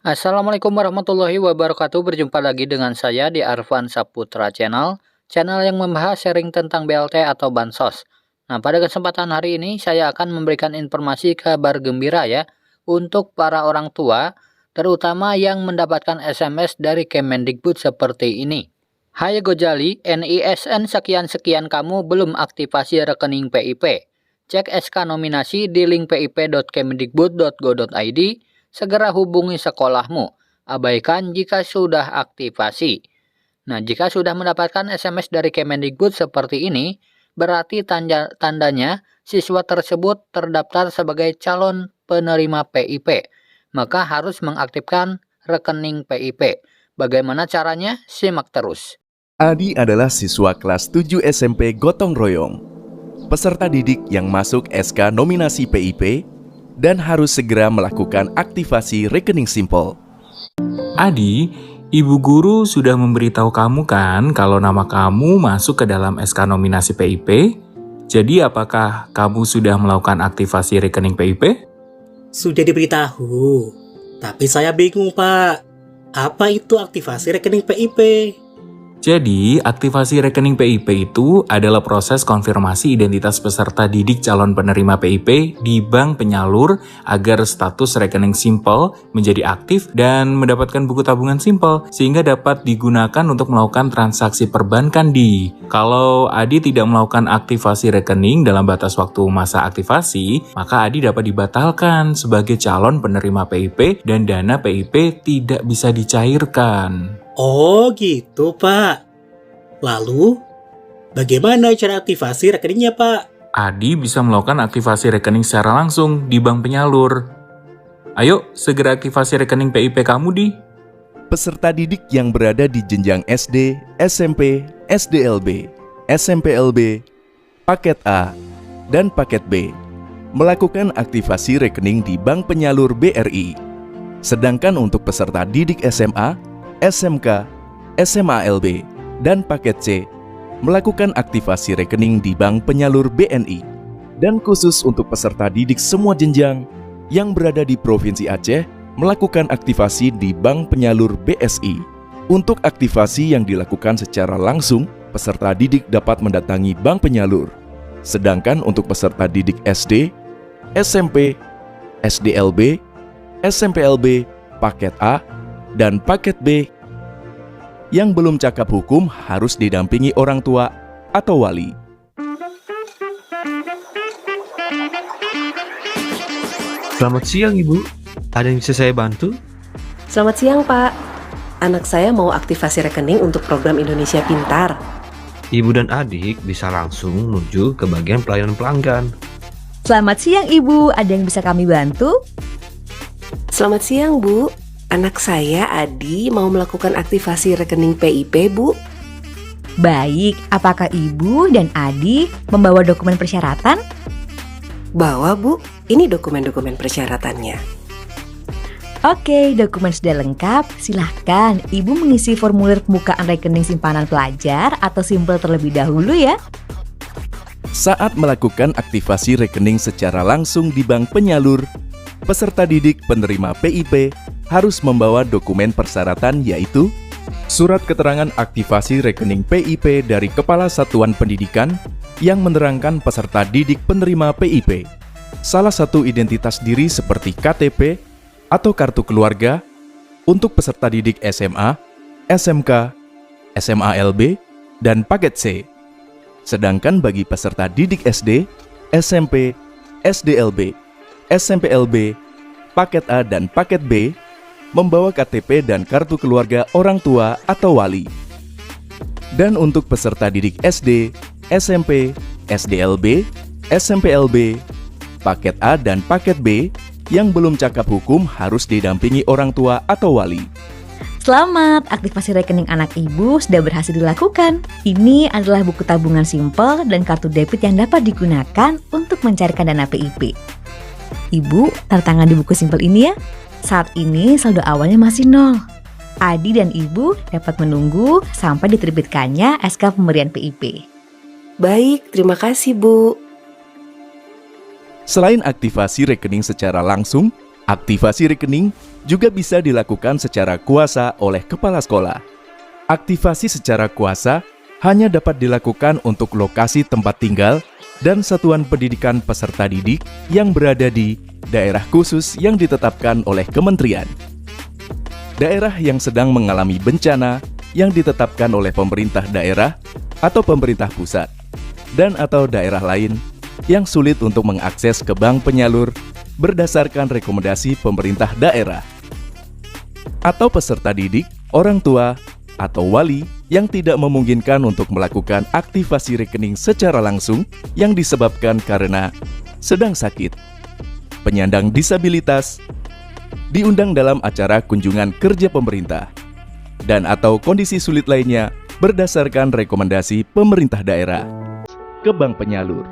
Assalamualaikum warahmatullahi wabarakatuh. Berjumpa lagi dengan saya di Arfan Saputra channel yang membahas sharing tentang BLT atau Bansos. Nah, pada kesempatan hari ini saya akan memberikan informasi kabar gembira ya untuk para orang tua, terutama yang mendapatkan SMS dari Kemendikbud seperti ini. Hai Gojali, NISN sekian-sekian kamu belum aktivasi rekening PIP. Cek SK nominasi di link pip.kemendikbud.go.id. Segera hubungi sekolahmu. Abaikan jika sudah aktivasi. Nah, jika sudah mendapatkan SMS dari Kemendikbud seperti ini, berarti tandanya siswa tersebut terdaftar sebagai calon penerima PIP. Maka harus mengaktifkan rekening PIP. Bagaimana caranya? Simak terus. Adi adalah siswa kelas 7 SMP Gotong Royong. Peserta didik yang masuk SK nominasi PIP dan harus segera melakukan aktivasi rekening simpel. Adi, ibu guru sudah memberitahu kamu kan kalau nama kamu masuk ke dalam SK nominasi PIP? Jadi apakah kamu sudah melakukan aktivasi rekening PIP? Sudah diberitahu, tapi saya bingung Pak. Apa itu aktivasi rekening PIP? Jadi, aktivasi rekening PIP itu adalah proses konfirmasi identitas peserta didik calon penerima PIP di bank penyalur agar status rekening simpel menjadi aktif dan mendapatkan buku tabungan simpel sehingga dapat digunakan untuk melakukan transaksi perbankan di. Kalau Adi tidak melakukan aktivasi rekening dalam batas waktu masa aktivasi, maka Adi dapat dibatalkan sebagai calon penerima PIP dan dana PIP tidak bisa dicairkan. Oh gitu Pak. Lalu, bagaimana cara aktivasi rekeningnya Pak? Adi bisa melakukan aktivasi rekening secara langsung di bank penyalur. Ayo, segera aktivasi rekening PIP kamu di. Peserta didik yang berada di jenjang SD, SMP, SDLB, SMPLB, paket A, dan paket B melakukan aktivasi rekening di bank penyalur BRI. Sedangkan untuk peserta didik SMA, SMK, SMALB, dan paket C melakukan aktivasi rekening di bank penyalur BNI. Dan khusus untuk peserta didik semua jenjang yang berada di Provinsi Aceh melakukan aktivasi di bank penyalur BSI. Untuk aktivasi yang dilakukan secara langsung, peserta didik dapat mendatangi bank penyalur. Sedangkan untuk peserta didik SD, SMP, SDLB, SMPLB, paket A, dan paket B yang belum cakap hukum harus didampingi orang tua atau wali. Selamat siang Ibu, ada yang bisa saya bantu? Selamat siang Pak, anak saya mau aktivasi rekening untuk program Indonesia Pintar. Ibu dan adik bisa langsung menuju ke bagian pelayanan pelanggan. Selamat siang Ibu, ada yang bisa kami bantu? Selamat siang Bu, anak saya Adi mau melakukan aktivasi rekening PIP Bu. Baik, apakah Ibu dan Adi membawa dokumen persyaratan? Bawa Bu, ini dokumen-dokumen persyaratannya. Oke, dokumen sudah lengkap. Silahkan Ibu mengisi formulir pembukaan rekening simpanan pelajar atau simpel terlebih dahulu ya. Saat melakukan aktivasi rekening secara langsung di bank penyalur, peserta didik penerima PIP harus membawa dokumen persyaratan yaitu surat keterangan aktivasi rekening PIP dari Kepala Satuan Pendidikan yang menerangkan peserta didik penerima PIP, salah satu identitas diri seperti KTP atau kartu keluarga untuk peserta didik SMA, SMK, SMALB, dan paket C. Sedangkan bagi peserta didik SD, SMP, SDLB, SMPLB, paket A dan paket B membawa KTP dan kartu keluarga orang tua atau wali. Dan untuk peserta didik SD, SMP, SDLB, SMPLB, paket A dan paket B yang belum cakap hukum harus didampingi orang tua atau wali. Selamat, aktivasi rekening anak Ibu sudah berhasil dilakukan. Ini adalah buku tabungan simpel dan kartu debit yang dapat digunakan untuk mencairkan dana PIP. Ibu, tanda tangan di buku simpel ini ya. Saat ini saldo awalnya masih 0. Adi dan Ibu dapat menunggu sampai diterbitkannya SK pemberian PIP. Baik, terima kasih Bu. Selain aktivasi rekening secara langsung, aktivasi rekening juga bisa dilakukan secara kuasa oleh kepala sekolah. Aktivasi secara kuasa hanya dapat dilakukan untuk lokasi tempat tinggal dan satuan pendidikan peserta didik yang berada di daerah khusus yang ditetapkan oleh kementerian. Daerah yang sedang mengalami bencana yang ditetapkan oleh pemerintah daerah atau pemerintah pusat, dan atau daerah lain yang sulit untuk mengakses ke bank penyalur berdasarkan rekomendasi pemerintah daerah. Atau peserta didik, orang tua, atau wali yang tidak memungkinkan untuk melakukan aktivasi rekening secara langsung yang disebabkan karena sedang sakit, penyandang disabilitas, diundang dalam acara kunjungan kerja pemerintah, dan atau kondisi sulit lainnya berdasarkan rekomendasi pemerintah daerah ke bank penyalur.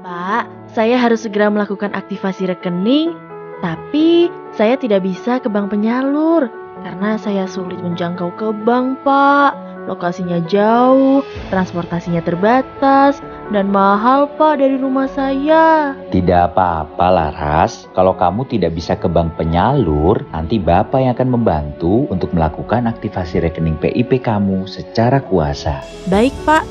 Pak, saya harus segera melakukan aktivasi rekening, tapi saya tidak bisa ke bank penyalur karena saya sulit menjangkau ke bank, Pak. Lokasinya jauh, transportasinya terbatas, dan mahal, Pak, dari rumah saya. Tidak apa-apa, Laras. Kalau kamu tidak bisa ke bank penyalur, nanti Bapak yang akan membantu untuk melakukan aktivasi rekening PIP kamu secara kuasa. Baik, Pak.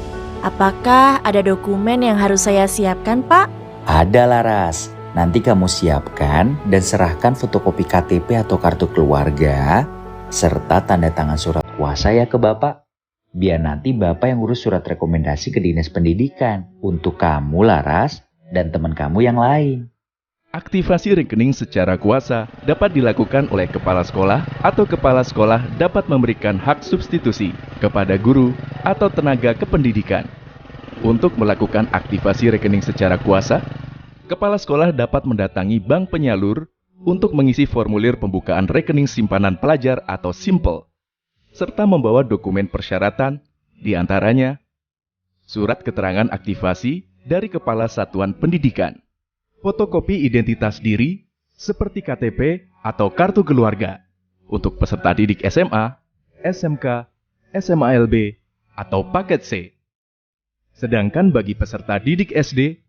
Apakah ada dokumen yang harus saya siapkan, Pak? Ada, Laras. Nanti kamu siapkan dan serahkan fotokopi KTP atau kartu keluarga, serta tanda tangan surat kuasa ya ke Bapak. Biar nanti Bapak yang urus surat rekomendasi ke Dinas Pendidikan untuk kamu, Laras, dan teman kamu yang lain. Aktivasi rekening secara kuasa dapat dilakukan oleh kepala sekolah atau kepala sekolah dapat memberikan hak substitusi kepada guru atau tenaga kependidikan. Untuk melakukan aktivasi rekening secara kuasa, kepala sekolah dapat mendatangi bank penyalur untuk mengisi formulir pembukaan rekening simpanan pelajar atau SIMPEL, serta membawa dokumen persyaratan, diantaranya surat keterangan aktivasi dari Kepala Satuan Pendidikan, fotokopi identitas diri seperti KTP atau kartu keluarga untuk peserta didik SMA, SMK, SMALB, atau paket C. Sedangkan bagi peserta didik SD,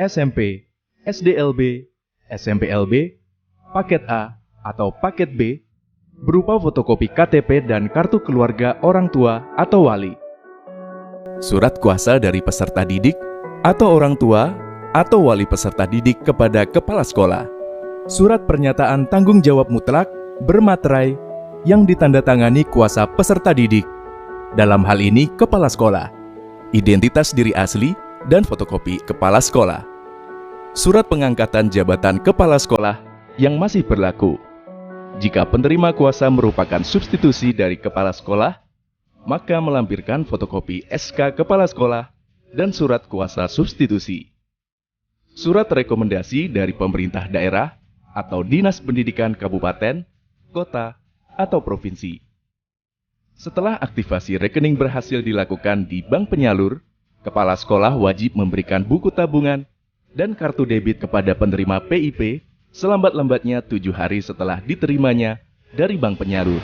SMP, SDLB, SMPLB, paket A, atau paket B, berupa fotokopi KTP dan kartu keluarga orang tua atau wali. Surat kuasa dari peserta didik atau orang tua atau wali peserta didik kepada kepala sekolah. Surat pernyataan tanggung jawab mutlak bermaterai yang ditandatangani kuasa peserta didik. Dalam hal ini kepala sekolah. Identitas diri asli dan fotokopi kepala sekolah. Surat pengangkatan jabatan kepala sekolah yang masih berlaku. Jika penerima kuasa merupakan substitusi dari kepala sekolah, maka melampirkan fotokopi SK kepala sekolah dan surat kuasa substitusi. Surat rekomendasi dari pemerintah daerah atau Dinas Pendidikan Kabupaten, Kota, atau Provinsi. Setelah aktivasi rekening berhasil dilakukan di bank penyalur, kepala sekolah wajib memberikan buku tabungan dan kartu debit kepada penerima PIP selambat-lambatnya 7 hari setelah diterimanya dari bank penyalur.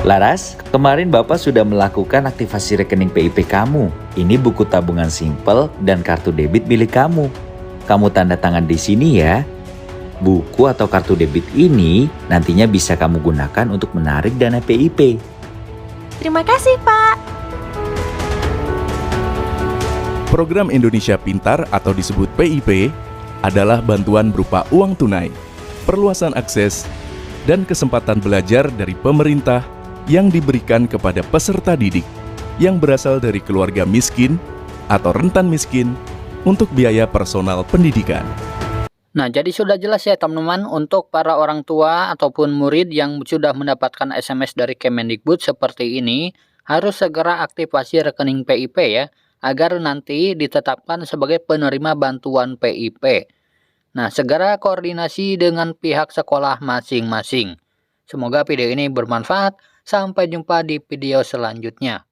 Laras, kemarin Bapak sudah melakukan aktivasi rekening PIP kamu. Ini buku tabungan simpel dan kartu debit milik kamu. Kamu tanda tangan di sini ya. Buku atau kartu debit ini nantinya bisa kamu gunakan untuk menarik dana PIP. Terima kasih, Pak. Program Indonesia Pintar atau disebut PIP adalah bantuan berupa uang tunai, perluasan akses, dan kesempatan belajar dari pemerintah yang diberikan kepada peserta didik yang berasal dari keluarga miskin atau rentan miskin untuk biaya personal pendidikan. Nah, jadi sudah jelas ya teman-teman untuk para orang tua ataupun murid yang sudah mendapatkan SMS dari Kemendikbud seperti ini, harus segera aktivasi rekening PIP ya, agar nanti ditetapkan sebagai penerima bantuan PIP. Nah, segera koordinasi dengan pihak sekolah masing-masing. Semoga video ini bermanfaat. Sampai jumpa di video selanjutnya.